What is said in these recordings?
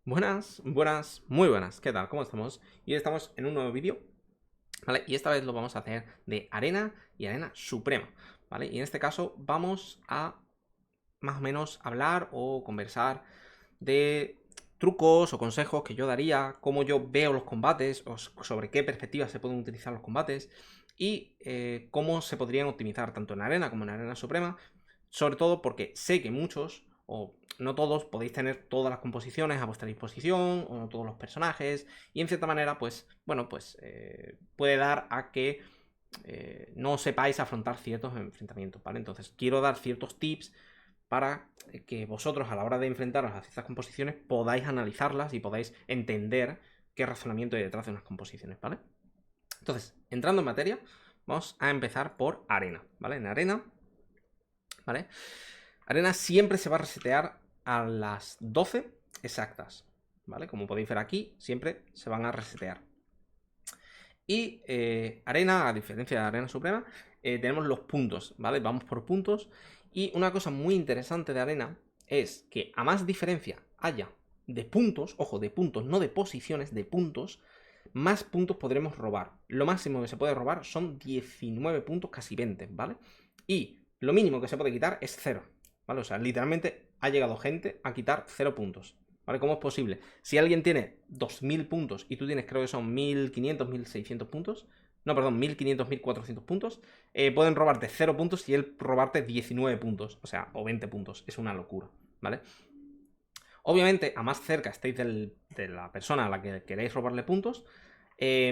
Buenas, buenas, muy buenas. ¿Qué tal? ¿Cómo estamos? Y hoy estamos en un nuevo vídeo, ¿vale? Y esta vez lo vamos a hacer de arena y arena suprema, ¿vale? Y en este caso vamos a más o menos hablar o conversar de trucos o consejos que yo daría, cómo yo veo los combates, o sobre qué perspectivas se pueden utilizar los combates y cómo se podrían optimizar tanto en arena como en arena suprema, sobre todo porque sé que muchos, o no todos, podéis tener todas las composiciones a vuestra disposición, o no todos los personajes, y en cierta manera, pues, bueno, pues puede dar a que no sepáis afrontar ciertos enfrentamientos, ¿vale? Entonces, quiero dar ciertos tips para que vosotros a la hora de enfrentaros a ciertas composiciones podáis analizarlas y podáis entender qué razonamiento hay detrás de unas composiciones, ¿vale? Entonces, entrando en materia, vamos a empezar por arena, ¿vale? En arena, ¿vale? Arena siempre se va a resetear a las 12 exactas, ¿vale? Como podéis ver aquí, siempre se van a resetear. Y arena, a diferencia de arena suprema, tenemos los puntos, ¿vale? Vamos por puntos. Y una cosa muy interesante de arena es que a más diferencia haya de puntos, ojo, de puntos, no de posiciones, de puntos, más puntos podremos robar. Lo máximo que se puede robar son 19 puntos, casi 20, ¿vale? Y lo mínimo que se puede quitar es 0, ¿vale? O sea, literalmente ha llegado gente a quitar 0 puntos. ¿Vale? ¿Cómo es posible? Si alguien tiene 2000 puntos y tú tienes, creo que son 1500, 1600 puntos, no, perdón, 1500, 1400 puntos, pueden robarte 0 puntos y él robarte 19 puntos, o sea, o 20 puntos. Es una locura, ¿vale? Obviamente, a más cerca estéis de la persona a la que queréis robarle puntos,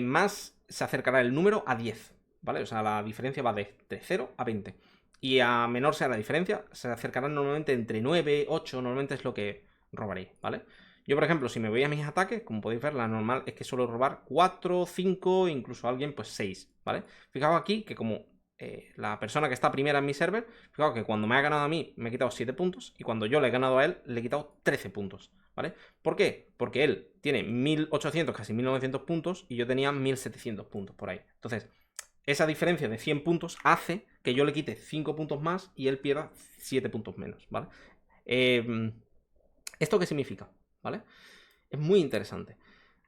más se acercará el número a 10, ¿vale? O sea, la diferencia va de 0 a 20. Y a menor sea la diferencia, se acercarán normalmente entre 9, 8, normalmente es lo que robaréis, ¿vale? Yo, por ejemplo, si me voy a mis ataques, como podéis ver, la normal es que suelo robar 4, 5, incluso alguien, pues 6, ¿vale? Fijaos aquí que como la persona que está primera en mi server, fijaos que cuando me ha ganado a mí me he quitado 7 puntos y cuando yo le he ganado a él le he quitado 13 puntos, ¿vale? ¿Por qué? Porque él tiene 1800, casi 1900 puntos y yo tenía 1700 puntos por ahí. Entonces, esa diferencia de 100 puntos hace que yo le quite 5 puntos más y él pierda 7 puntos menos, ¿vale? ¿Esto qué significa? ¿Vale? Es muy interesante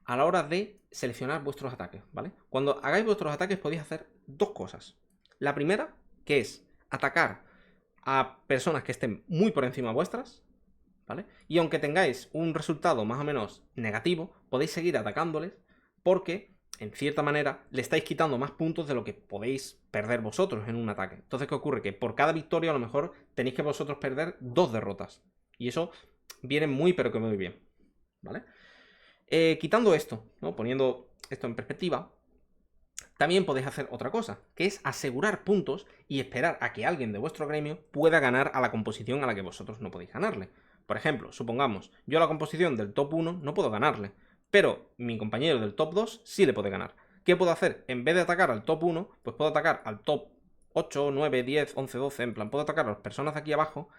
a la hora de seleccionar vuestros ataques, ¿vale? Cuando hagáis vuestros ataques podéis hacer dos cosas. La primera, que es atacar a personas que estén muy por encima vuestras, ¿vale? Y aunque tengáis un resultado más o menos negativo, podéis seguir atacándoles porque, en cierta manera, le estáis quitando más puntos de lo que podéis perder vosotros en un ataque. Entonces, ¿qué ocurre? Que por cada victoria a lo mejor tenéis que vosotros perder 2 derrotas. Y eso viene muy pero que muy bien, ¿vale? Quitando esto, ¿no? Poniendo esto en perspectiva, también podéis hacer otra cosa, que es asegurar puntos y esperar a que alguien de vuestro gremio pueda ganar a la composición a la que vosotros no podéis ganarle. Por ejemplo, supongamos, yo a la composición del top 1 no puedo ganarle, pero mi compañero del top 2 sí le puede ganar. ¿Qué puedo hacer? En vez de atacar al top 1, pues puedo atacar al top 8, 9, 10, 11, 12, en plan, puedo atacar a las personas de aquí abajo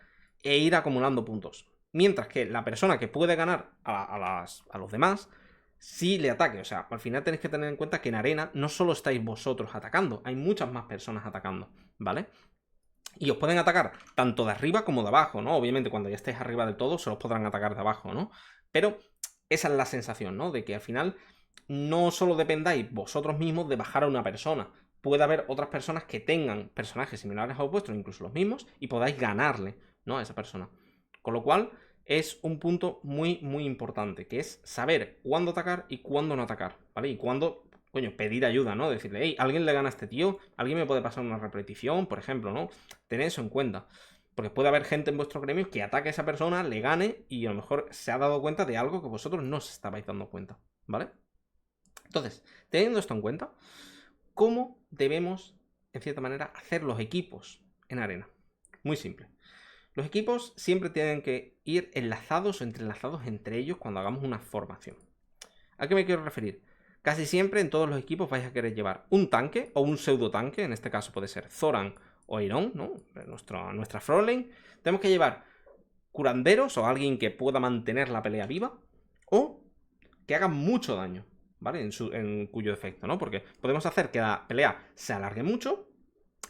e ir acumulando puntos. Mientras que la persona que puede ganar a los demás sí le ataque. O sea, al final tenéis que tener en cuenta que en arena no solo estáis vosotros atacando, hay muchas más personas atacando, ¿vale? Y os pueden atacar tanto de arriba como de abajo, ¿no? Obviamente cuando ya estéis arriba del todo se os podrán atacar de abajo, ¿no? Pero esa es la sensación, ¿no? De que al final no solo dependáis vosotros mismos de bajar a una persona. Puede haber otras personas que tengan personajes similares a vuestros, incluso los mismos, y podáis ganarle, ¿no? A esa persona. Con lo cual, es un punto muy, muy importante, que es saber cuándo atacar y cuándo no atacar, ¿vale? Y cuándo, coño, pedir ayuda, ¿no? Decirle, hey, alguien le gana a este tío, alguien me puede pasar una repetición, por ejemplo, ¿no? Tened eso en cuenta. Porque puede haber gente en vuestro gremio que ataque a esa persona, le gane y a lo mejor se ha dado cuenta de algo que vosotros no os estabais dando cuenta, ¿vale? Entonces, teniendo esto en cuenta, ¿cómo debemos, en cierta manera, hacer los equipos en arena? Muy simple. Los equipos siempre tienen que ir enlazados o entrelazados entre ellos cuando hagamos una formación. ¿A qué me quiero referir? Casi siempre en todos los equipos vais a querer llevar un tanque o un pseudo tanque, en este caso puede ser Zoran o Iron, ¿no? Nuestra frontline. Tenemos que llevar curanderos o alguien que pueda mantener la pelea viva o que haga mucho daño, ¿vale? En cuyo efecto, ¿no? Porque podemos hacer que la pelea se alargue mucho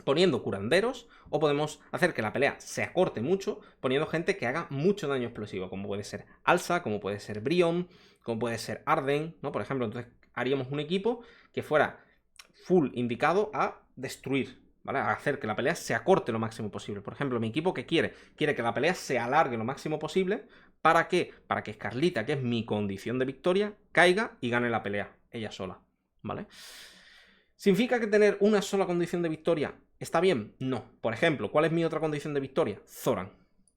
poniendo curanderos, o podemos hacer que la pelea se acorte mucho poniendo gente que haga mucho daño explosivo, como puede ser Alsa, como puede ser Brion, como puede ser Arden, ¿no? Por ejemplo, entonces haríamos un equipo que fuera full indicado a destruir, ¿vale? A hacer que la pelea se acorte lo máximo posible. Por ejemplo, mi equipo que quiere que la pelea se alargue lo máximo posible. ¿Para qué? Para que Scarlita, que es mi condición de victoria, caiga y gane la pelea ella sola, ¿vale? ¿Significa que tener una sola condición de victoria está bien? No. Por ejemplo, ¿cuál es mi otra condición de victoria? Zoran.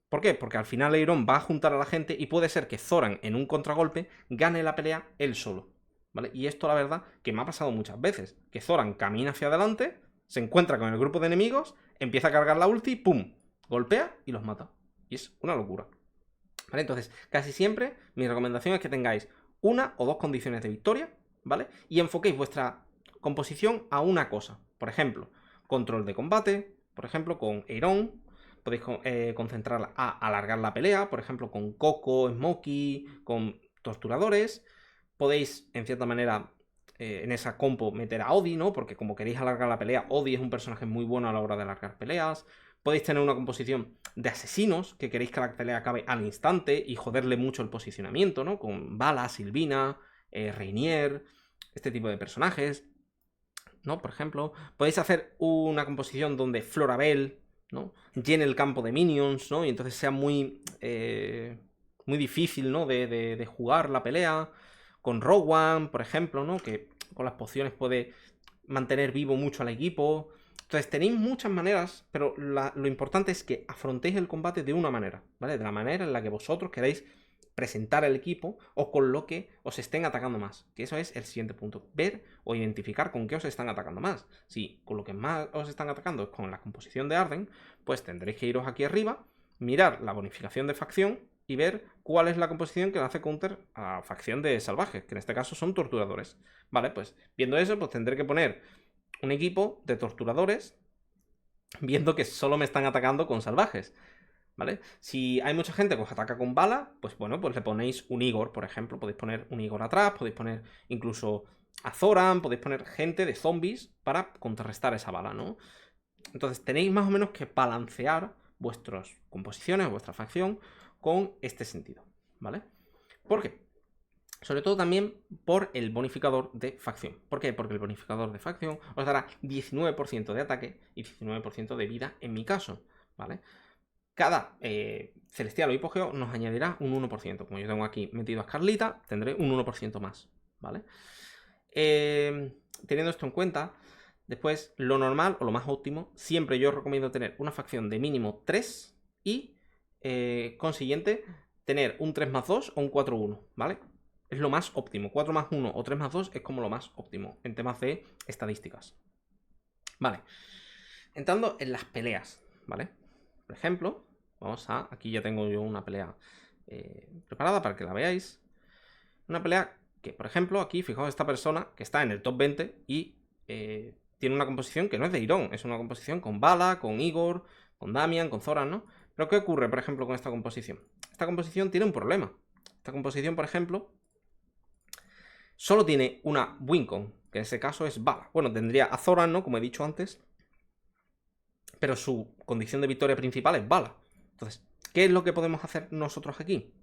¿Por qué? Porque al final Eiron va a juntar a la gente y puede ser que Zoran en un contragolpe gane la pelea él solo, ¿vale? Y esto la verdad que me ha pasado muchas veces, que Zoran camina hacia adelante, se encuentra con el grupo de enemigos, empieza a cargar la ulti, ¡pum! Golpea y los mata. Y es una locura, ¿vale? Entonces, casi siempre mi recomendación es que tengáis una o dos condiciones de victoria, ¿vale? Y enfoquéis vuestra composición a una cosa. Por ejemplo, control de combate, por ejemplo, con Eiron. Podéis concentrarla a alargar la pelea, por ejemplo, con Coco, Smokey, con torturadores. Podéis, en cierta manera, en esa compo meter a Odi, ¿no? Porque como queréis alargar la pelea, Odi es un personaje muy bueno a la hora de alargar peleas. Podéis tener una composición de asesinos, que queréis que la pelea acabe al instante y joderle mucho el posicionamiento, ¿no? Con Bala, Sylvina, Reinier, este tipo de personajes, ¿no? Por ejemplo, podéis hacer una composición donde Florabelle, ¿no? Llene el campo de minions, ¿no? Y entonces sea muy, muy difícil, ¿no? De jugar la pelea. Con Rowan, por ejemplo, ¿no? Que con las pociones puede mantener vivo mucho al equipo. Entonces tenéis muchas maneras, pero lo importante es que afrontéis el combate de una manera, ¿vale? De la manera en la que vosotros queráis presentar el equipo o con lo que os estén atacando más. Que eso es el siguiente punto. Ver o identificar con qué os están atacando más. Si con lo que más os están atacando es con la composición de Arden, pues tendréis que iros aquí arriba, mirar la bonificación de facción y ver cuál es la composición que le hace counter a facción de salvajes, que en este caso son torturadores. Vale, pues viendo eso, pues tendré que poner un equipo de torturadores viendo que solo me están atacando con salvajes, ¿vale? Si hay mucha gente que os ataca con bala, pues bueno, pues le ponéis un Igor, por ejemplo. Podéis poner un Igor atrás, podéis poner incluso a Zoran, podéis poner gente de zombies para contrarrestar esa bala, ¿no? Entonces tenéis más o menos que balancear vuestras composiciones, vuestra facción, con este sentido, ¿vale? ¿Por qué? Sobre todo también por el bonificador de facción. ¿Por qué? Porque el bonificador de facción os dará 19% de ataque y 19% de vida en mi caso, ¿vale? Cada celestial o hipogeo nos añadirá un 1%. Como yo tengo aquí metido a Scarlita, tendré un 1% más, ¿vale? Teniendo esto en cuenta, después lo normal o lo más óptimo, siempre yo recomiendo tener una facción de mínimo 3 y, consiguiente, tener un 3+2 o un 4+1, ¿vale? Es lo más óptimo. 4+1 o 3+2 es como lo más óptimo en temas de estadísticas. Vale. Entrando en las peleas, ¿vale? Por ejemplo, vamos a... Aquí ya tengo yo una pelea preparada para que la veáis. Una pelea que, por ejemplo, aquí, fijaos, esta persona que está en el top 20 y tiene una composición que no es de Eiron, es una composición con Bala, con Igor, con Damian, con Zoran, ¿no? Pero ¿qué ocurre, por ejemplo, con esta composición? Esta composición tiene un problema. Esta composición, por ejemplo, solo tiene una Wincon, que en ese caso es Bala. Bueno, tendría a Zoran, ¿no? Como he dicho antes, pero su condición de victoria principal es Bala. Entonces, ¿qué es lo que podemos hacer nosotros aquí?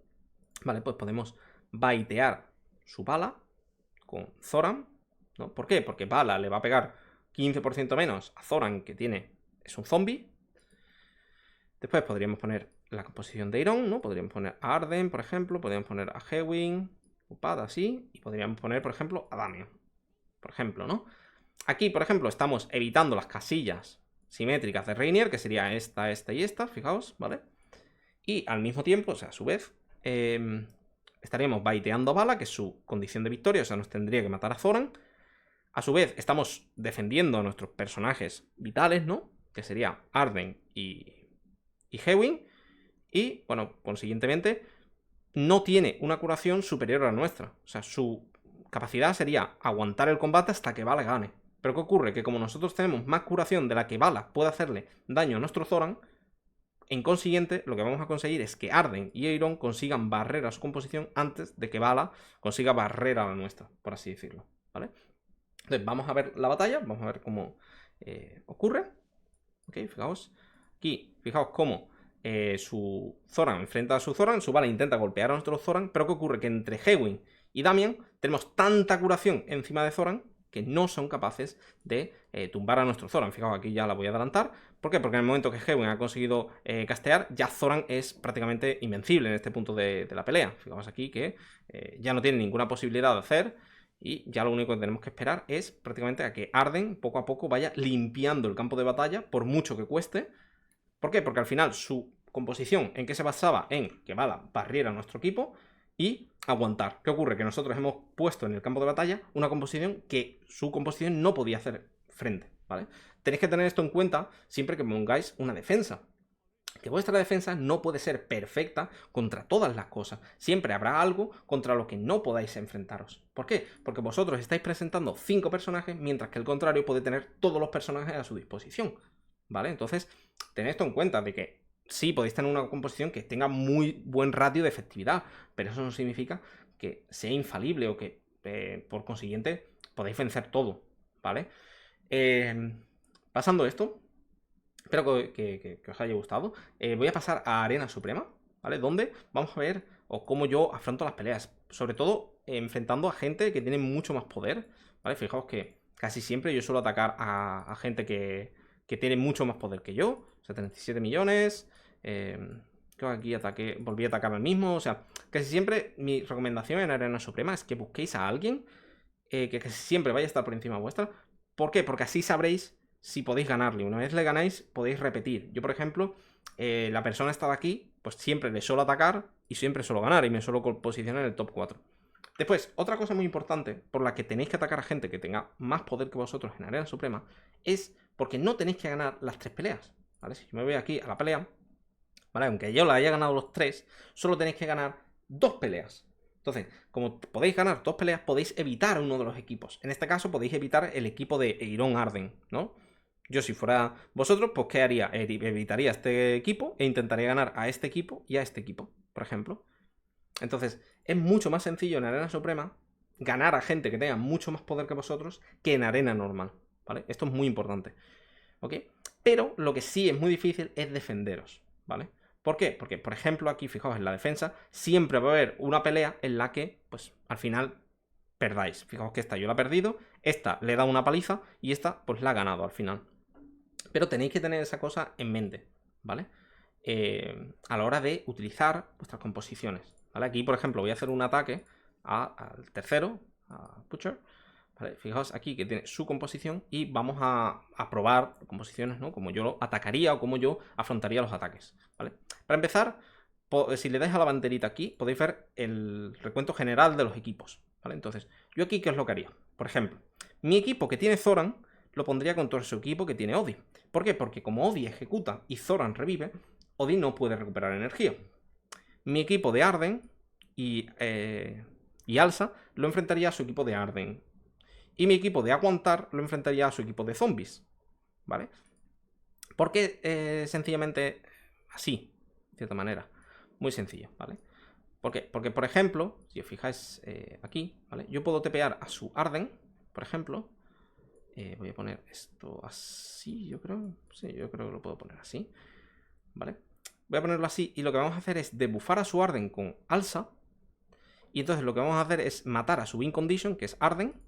Vale, pues podemos baitear su Bala con Zoran, ¿no? ¿Por qué? Porque Bala le va a pegar 15% menos a Zoran, que es un zombie. Después podríamos poner la composición de Eiron, ¿no? Podríamos poner a Arden, por ejemplo, podríamos poner a Hewin, Upad, así, y podríamos poner, por ejemplo, a Damian, por ejemplo, ¿no? Aquí, por ejemplo, estamos evitando las casillas simétricas de Reinier, que sería esta, esta y esta, fijaos, ¿vale? Y al mismo tiempo, o sea, a su vez, estaríamos baiteando a Bala, que es su condición de victoria, o sea, nos tendría que matar a Zoran. A su vez, estamos defendiendo a nuestros personajes vitales, ¿no? Que sería Arden y Hewin. Y, bueno, consiguientemente, no tiene una curación superior a la nuestra. O sea, su capacidad sería aguantar el combate hasta que Bala gane. Pero ¿qué ocurre? Que como nosotros tenemos más curación de la que Bala puede hacerle daño a nuestro Zoran, en consiguiente, lo que vamos a conseguir es que Arden y Eiron consigan barrer a su composición antes de que Bala consiga barrer a la nuestra, por así decirlo, ¿vale? Entonces, vamos a ver la batalla, vamos a ver cómo ocurre. ¿Ok? Fijaos. Aquí, fijaos cómo su Zoran enfrenta a su Zoran, su bala intenta golpear a nuestro Zoran, pero ¿qué ocurre? Que entre Hewin y Damian tenemos tanta curación encima de Zoran que no son capaces de tumbar a nuestro Zoran. Fijaos, aquí ya la voy a adelantar. ¿Por qué? Porque en el momento que Hewin ha conseguido castear, ya Zoran es prácticamente invencible en este punto de la pelea. Fijaos aquí que ya no tiene ninguna posibilidad de hacer, y ya lo único que tenemos que esperar es prácticamente a que Arden poco a poco vaya limpiando el campo de batalla, por mucho que cueste. ¿Por qué? Porque al final su composición, ¿en qué se basaba? En que Bala barriera a nuestro equipo y aguantar. ¿Qué ocurre? Que nosotros hemos puesto en el campo de batalla una composición que su composición no podía hacer frente, ¿vale? Tenéis que tener esto en cuenta siempre que pongáis una defensa. Que vuestra defensa no puede ser perfecta contra todas las cosas. Siempre habrá algo contra lo que no podáis enfrentaros. ¿Por qué? Porque vosotros estáis presentando 5 personajes, mientras que el contrario puede tener todos los personajes a su disposición. ¿Vale? Entonces, tened esto en cuenta de que sí podéis tener una composición que tenga muy buen ratio de efectividad, pero eso no significa que sea infalible o que, por consiguiente, podáis vencer todo. ¿Vale? Pasando esto, espero que os haya gustado. Voy a pasar a Arena Suprema, ¿vale? Donde vamos a ver cómo yo afronto las peleas. Sobre todo enfrentando a gente que tiene mucho más poder, ¿vale? Fijaos que casi siempre yo suelo atacar a gente que tiene mucho más poder que yo. 77 millones. Creo que aquí volví a atacar al mismo. O sea, casi siempre mi recomendación en Arena Suprema es que busquéis a alguien que casi siempre vaya a estar por encima vuestra. ¿Por qué? Porque así sabréis si podéis ganarle. Una vez le ganáis, podéis repetir. Yo, por ejemplo, la persona está aquí, pues siempre le suelo atacar y siempre suelo ganar y me suelo posicionar en el top 4. Después, otra cosa muy importante por la que tenéis que atacar a gente que tenga más poder que vosotros en Arena Suprema es porque no tenéis que ganar las 3 peleas, ¿vale? Si yo me voy aquí a la pelea, ¿vale? Aunque yo la haya ganado los 3, solo tenéis que ganar 2 peleas. Entonces, como podéis ganar 2 peleas, podéis evitar uno de los equipos. En este caso, podéis evitar el equipo de Eiron Arden, ¿no? Yo, si fuera vosotros, pues ¿qué haría? Evitaría este equipo e intentaría ganar a este equipo y a este equipo, por ejemplo. Entonces, es mucho más sencillo en Arena Suprema ganar a gente que tenga mucho más poder que vosotros que en Arena normal, ¿vale? Esto es muy importante, ¿ok? Pero lo que sí es muy difícil es defenderos, ¿vale? ¿Por qué? Porque, por ejemplo, aquí, fijaos, en la defensa siempre va a haber una pelea en la que, pues, al final perdáis. Fijaos que esta yo la he perdido, esta le he dado una paliza y esta, pues, la ha ganado al final. Pero tenéis que tener esa cosa en mente, ¿vale? A la hora de utilizar vuestras composiciones, ¿vale? Aquí, por ejemplo, voy a hacer un ataque al tercero, a Butcher, ¿vale? Fijaos aquí que tiene su composición y vamos a probar composiciones, ¿no? Como yo lo atacaría o como yo afrontaría los ataques, ¿vale? Para empezar, si le dais a la banderita aquí, podéis ver el recuento general de los equipos, ¿vale? Entonces, yo aquí, ¿qué es lo que haría? Por ejemplo, mi equipo que tiene Zoran lo pondría contra su equipo que tiene Odi. ¿Por qué? Porque como Odi ejecuta y Zoran revive, Odi no puede recuperar energía. Mi equipo de Arden y Alsa lo enfrentaría a su equipo de Arden. Y mi equipo de Aguantar lo enfrentaría a su equipo de zombies, ¿vale? Porque sencillamente así, de cierta manera. Muy sencillo, ¿vale? ¿Por qué? Porque, por ejemplo, si os fijáis aquí, ¿vale? Yo puedo tepear a su Arden, por ejemplo. Voy a poner esto así, yo creo. Sí, yo creo que lo puedo poner así, ¿vale? Voy a ponerlo así y lo que vamos a hacer es debufar a su Arden con Alsa. Y entonces lo que vamos a hacer es matar a su win condition, que es Arden.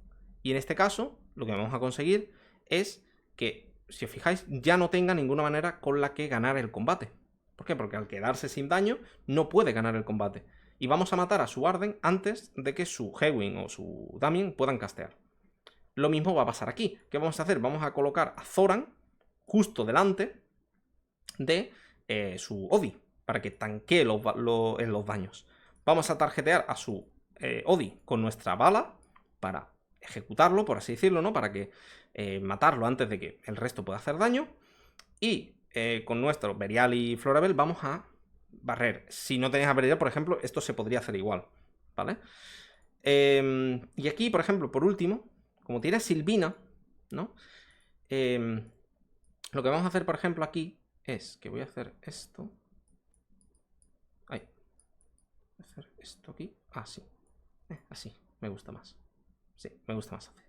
Y en este caso, lo que vamos a conseguir es que, si os fijáis, ya no tenga ninguna manera con la que ganar el combate. ¿Por qué? Porque al quedarse sin daño, no puede ganar el combate. Y vamos a matar a su Arden antes de que su Hewin o su Damien puedan castear. Lo mismo va a pasar aquí. ¿Qué vamos a hacer? Vamos a colocar a Zoran justo delante de su Odi, para que tanquee los daños. Vamos a tarjetear a su Odi con nuestra bala para ejecutarlo, por así decirlo, ¿no? Para que matarlo antes de que el resto pueda hacer daño. Y con nuestro Berial y Florabel vamos a barrer. Si no tenéis a Berial, por ejemplo, esto se podría hacer igual, ¿vale? Y aquí, por ejemplo, por último, como tiene a Sylvina, ¿no? Lo que vamos a hacer, por ejemplo, aquí es que voy a hacer esto. Ahí. Voy a hacer esto aquí. Así. Así. Me gusta más. Sí, me gusta más así.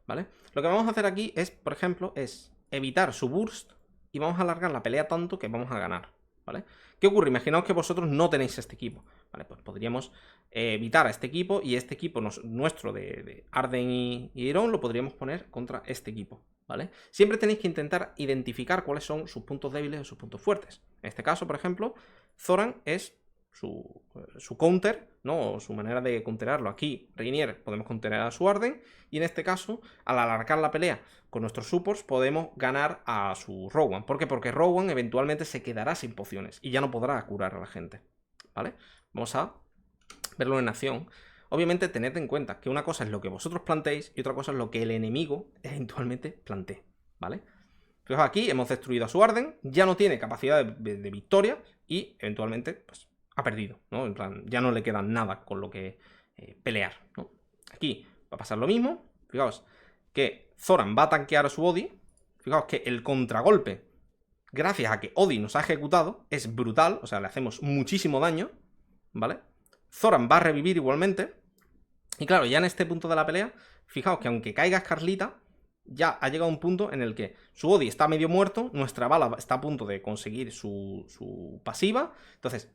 ¿Vale? Lo que vamos a hacer aquí es, por ejemplo, es evitar su burst, y vamos a alargar la pelea tanto que vamos a ganar, ¿vale? ¿Qué ocurre? Imaginaos que vosotros no tenéis este equipo, ¿vale? Pues podríamos evitar a este equipo y este equipo nuestro de Arden y Iron lo podríamos poner contra este equipo, ¿vale? Siempre tenéis que intentar identificar cuáles son sus puntos débiles o sus puntos fuertes. En este caso, por ejemplo, Zoran es su counter, ¿no? O su manera de counterarlo. Aquí, Reinier, podemos counterar a su Arden. Y en este caso, al alargar la pelea con nuestros supports, podemos ganar a su Rowan. ¿Por qué? Porque Rowan eventualmente se quedará sin pociones y ya no podrá curar a la gente, ¿vale? Vamos a verlo en acción. Obviamente, tened en cuenta que una cosa es lo que vosotros planteéis y otra cosa es lo que el enemigo eventualmente plantee, ¿vale? Fijaos, aquí hemos destruido a su Arden, ya no tiene capacidad de victoria y eventualmente, pues, ha perdido, ¿no? En plan, ya no le queda nada con lo que pelear, ¿no? Aquí va a pasar lo mismo. Fijaos que Zoran va a tanquear a su Odi. Fijaos que el contragolpe, gracias a que Odi nos ha ejecutado, es brutal. O sea, le hacemos muchísimo daño, ¿vale? Zoran va a revivir igualmente. Y claro, ya en este punto de la pelea, fijaos que aunque caiga Scarlita, ya ha llegado un punto en el que su Odi está medio muerto, nuestra bala está a punto de conseguir su pasiva. Entonces,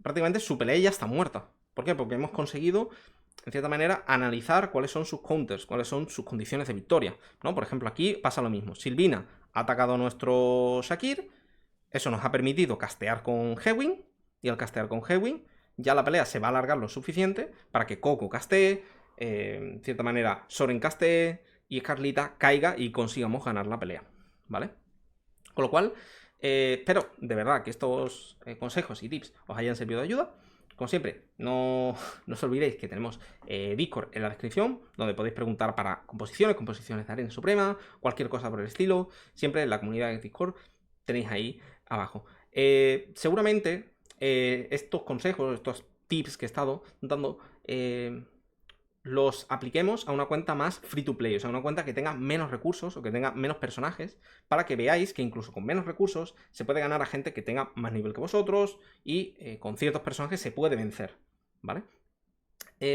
prácticamente su pelea ya está muerta. ¿Por qué? Porque hemos conseguido, en cierta manera, analizar cuáles son sus counters, cuáles son sus condiciones de victoria, ¿no? Por ejemplo, aquí pasa lo mismo. Sylvina ha atacado a nuestro Shakir, eso nos ha permitido castear con Hewin, y al castear con Hewin, ya la pelea se va a alargar lo suficiente para que Coco castee, en cierta manera Soren castee, y Scarlita caiga y consigamos ganar la pelea, ¿vale? Con lo cual, espero de verdad que estos consejos y tips os hayan servido de ayuda. Como siempre, no os olvidéis que tenemos Discord en la descripción, donde podéis preguntar para composiciones de Arena Suprema, cualquier cosa por el estilo. Siempre en la comunidad de Discord tenéis ahí abajo. Seguramente estos consejos, estos tips que he estado dando, los apliquemos a una cuenta más free to play, o sea, una cuenta que tenga menos recursos o que tenga menos personajes, para que veáis que incluso con menos recursos se puede ganar a gente que tenga más nivel que vosotros y con ciertos personajes se puede vencer, ¿vale?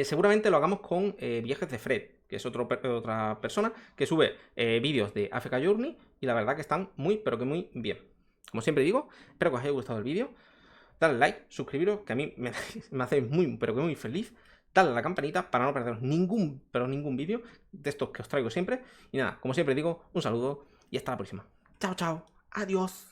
Seguramente lo hagamos con Viajes de Fred, que es otra persona que sube vídeos de AFK Journey y la verdad que están muy, pero que muy bien. Como siempre digo, espero que os haya gustado el vídeo. Dale like, suscribiros, que a mí me hacéis muy, pero que muy feliz. Dale a la campanita para no perderos ningún vídeo de estos que os traigo siempre. Y nada, como siempre digo, un saludo y hasta la próxima. Chao, chao. Adiós.